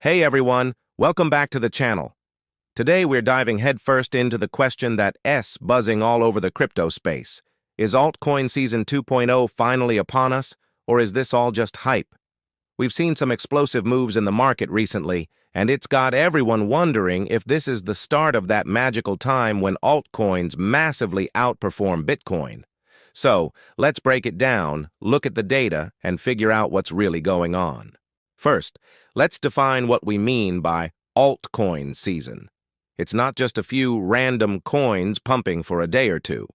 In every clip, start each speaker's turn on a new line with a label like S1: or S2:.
S1: Hey everyone, welcome back to the channel. Today we're diving headfirst into the question that's buzzing all over the crypto space. Is altcoin season 2.0 finally upon us, or is this all just hype? We've seen some explosive moves in the market recently, and it's got everyone wondering if this is the start of that magical time when altcoins massively outperform Bitcoin. So, let's break it down, look at the data, and figure out what's really going on. First, let's define what we mean by altcoin season. It's not just a few random coins pumping for a day or two.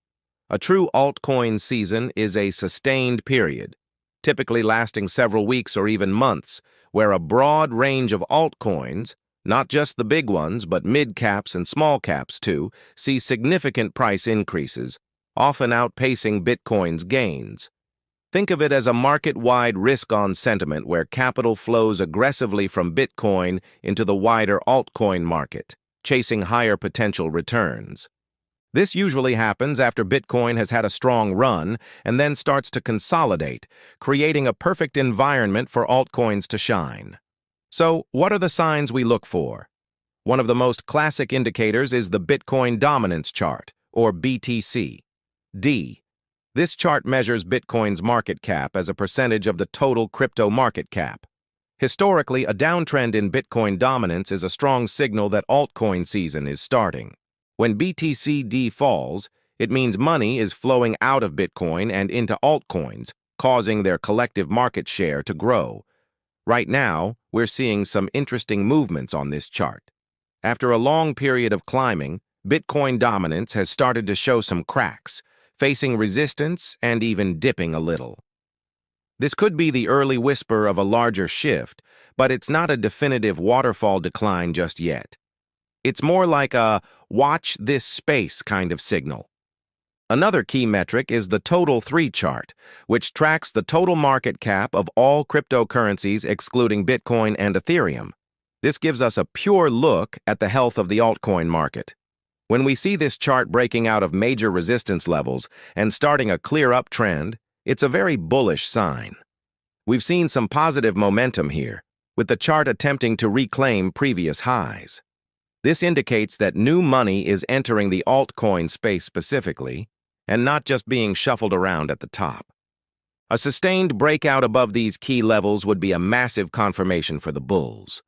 S1: A true altcoin season is a sustained period, typically lasting several weeks or even months, where a broad range of altcoins, not just the big ones, but mid-caps and small-caps too, see significant price increases, often outpacing Bitcoin's gains. Think of it as a market-wide risk-on sentiment where capital flows aggressively from Bitcoin into the wider altcoin market, chasing higher potential returns. This usually happens after Bitcoin has had a strong run and then starts to consolidate, creating a perfect environment for altcoins to shine. So, what are the signs we look for? One of the most classic indicators is the Bitcoin Dominance Chart, or BTC. This chart measures Bitcoin's market cap as a percentage of the total crypto market cap. Historically, a downtrend in Bitcoin dominance is a strong signal that altcoin season is starting. When BTC-D falls, it means money is flowing out of Bitcoin and into altcoins, causing their collective market share to grow. Right now, we're seeing some interesting movements on this chart. After a long period of climbing, Bitcoin dominance has started to show some cracks, facing resistance and even dipping a little. This could be the early whisper of a larger shift, but it's not a definitive waterfall decline just yet. It's more like a watch this space kind of signal. Another key metric is the Total 3 chart, which tracks the total market cap of all cryptocurrencies excluding Bitcoin and Ethereum. This gives us a pure look at the health of the altcoin market. When we see this chart breaking out of major resistance levels and starting a clear uptrend, it's a very bullish sign. We've seen some positive momentum here, with the chart attempting to reclaim previous highs. This indicates that new money is entering the altcoin space specifically, and not just being shuffled around at the top. A sustained breakout above these key levels would be a massive confirmation for the bulls.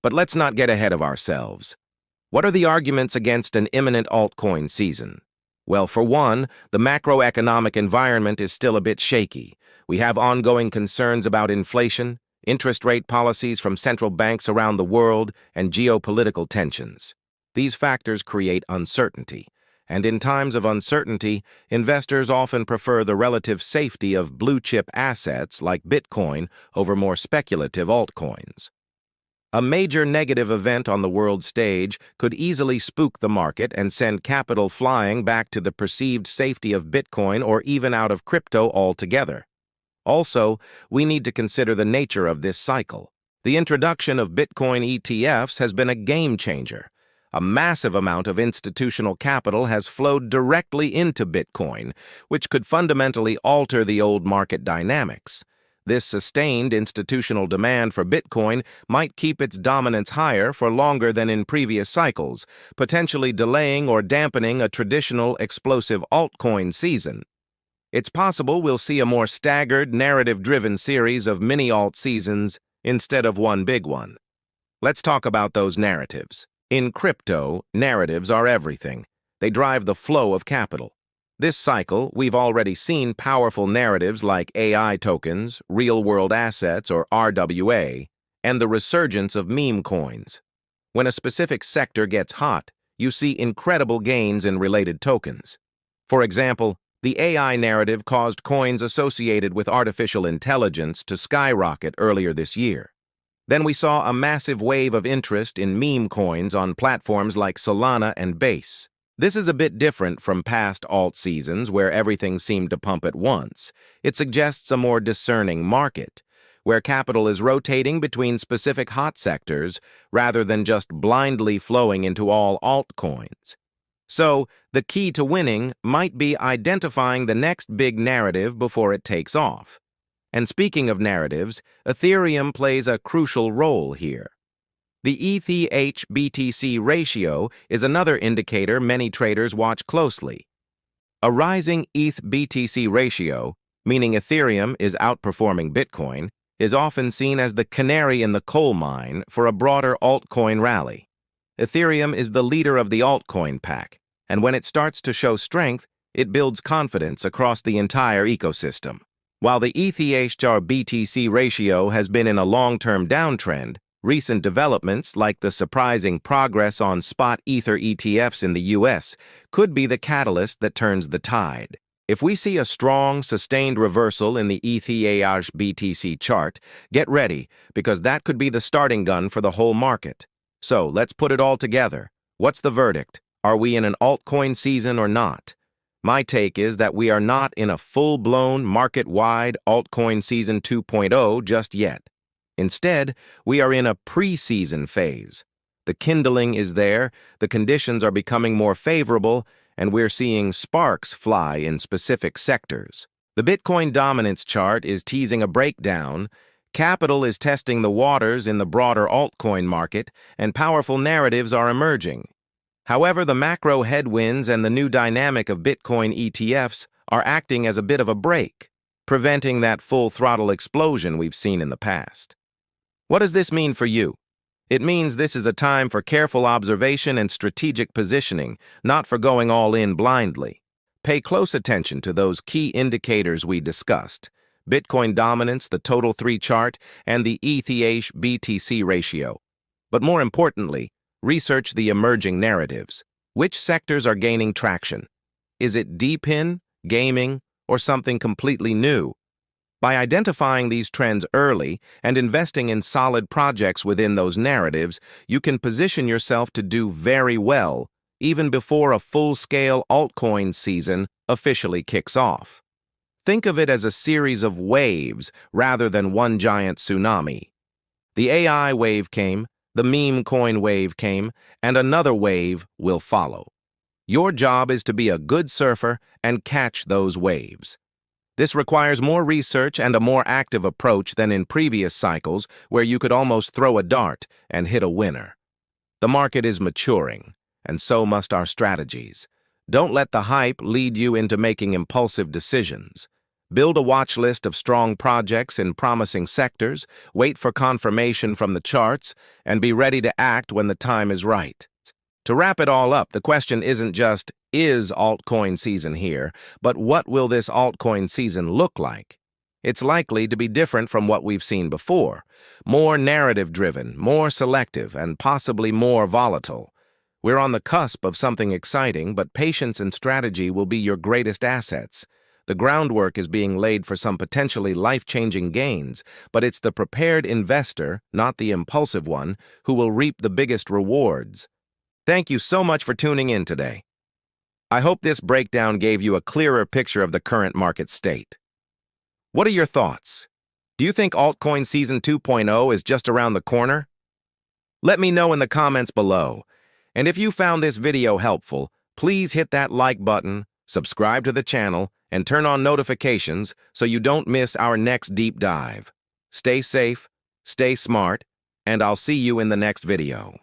S1: But let's not get ahead of ourselves. What are the arguments against an imminent altcoin season? Well, for one, the macroeconomic environment is still a bit shaky. We have ongoing concerns about inflation, interest rate policies from central banks around the world, and geopolitical tensions. These factors create uncertainty, and in times of uncertainty, investors often prefer the relative safety of blue-chip assets like Bitcoin over more speculative altcoins. A major negative event on the world stage could easily spook the market and send capital flying back to the perceived safety of Bitcoin or even out of crypto altogether. Also, we need to consider the nature of this cycle. The introduction of Bitcoin ETFs has been a game changer. A massive amount of institutional capital has flowed directly into Bitcoin, which could fundamentally alter the old market dynamics. This sustained institutional demand for Bitcoin might keep its dominance higher for longer than in previous cycles, potentially delaying or dampening a traditional explosive altcoin season. It's possible we'll see a more staggered, narrative-driven series of mini-alt seasons instead of one big one. Let's talk about those narratives. In crypto, narratives are everything. They drive the flow of capital. This cycle, we've already seen powerful narratives like AI tokens, real-world assets or RWA, and the resurgence of meme coins. When a specific sector gets hot, you see incredible gains in related tokens. For example, the AI narrative caused coins associated with artificial intelligence to skyrocket earlier this year. Then we saw a massive wave of interest in meme coins on platforms like Solana and Base. This is a bit different from past alt seasons where everything seemed to pump at once. It suggests a more discerning market, where capital is rotating between specific hot sectors rather than just blindly flowing into all altcoins. So, the key to winning might be identifying the next big narrative before it takes off. And speaking of narratives, Ethereum plays a crucial role here. The ETH-BTC ratio is another indicator many traders watch closely. A rising ETH-BTC ratio, meaning Ethereum is outperforming Bitcoin, is often seen as the canary in the coal mine for a broader altcoin rally. Ethereum is the leader of the altcoin pack, and when it starts to show strength, it builds confidence across the entire ecosystem. While the ETH-BTC ratio has been in a long-term downtrend, recent developments, like the surprising progress on spot Ether ETFs in the US, could be the catalyst that turns the tide. If we see a strong, sustained reversal in the ETH-BTC chart, get ready, because that could be the starting gun for the whole market. So, let's put it all together. What's the verdict? Are we in an altcoin season or not? My take is that we are not in a full-blown, market-wide altcoin season 2.0 just yet. Instead, we are in a pre-season phase. The kindling is there, the conditions are becoming more favorable, and we're seeing sparks fly in specific sectors. The Bitcoin dominance chart is teasing a breakdown, capital is testing the waters in the broader altcoin market, and powerful narratives are emerging. However, the macro headwinds and the new dynamic of Bitcoin ETFs are acting as a bit of a brake, preventing that full-throttle explosion we've seen in the past. What does this mean for you? It means this is a time for careful observation and strategic positioning, not for going all in blindly. Pay close attention to those key indicators we discussed: Bitcoin dominance, the total 3 chart, and the ETH-BTC ratio. But more importantly, research the emerging narratives. Which sectors are gaining traction? Is it deep in, gaming, or something completely new? By identifying these trends early and investing in solid projects within those narratives, you can position yourself to do very well, even before a full-scale altcoin season officially kicks off. Think of it as a series of waves rather than one giant tsunami. The AI wave came, the meme coin wave came, and another wave will follow. Your job is to be a good surfer and catch those waves. This requires more research and a more active approach than in previous cycles where you could almost throw a dart and hit a winner. The market is maturing, and so must our strategies. Don't let the hype lead you into making impulsive decisions. Build a watch list of strong projects in promising sectors, wait for confirmation from the charts, and be ready to act when the time is right. To wrap it all up, the question isn't just, is altcoin season here, but what will this altcoin season look like? It's likely to be different from what we've seen before. More narrative-driven, more selective, and possibly more volatile. We're on the cusp of something exciting, but patience and strategy will be your greatest assets. The groundwork is being laid for some potentially life-changing gains, but it's the prepared investor, not the impulsive one, who will reap the biggest rewards. Thank you so much for tuning in today. I hope this breakdown gave you a clearer picture of the current market state. What are your thoughts? Do you think altcoin season 2.0 is just around the corner? Let me know in the comments below. And if you found this video helpful, please hit that like button, subscribe to the channel, and turn on notifications so you don't miss our next deep dive. Stay safe, stay smart, and I'll see you in the next video.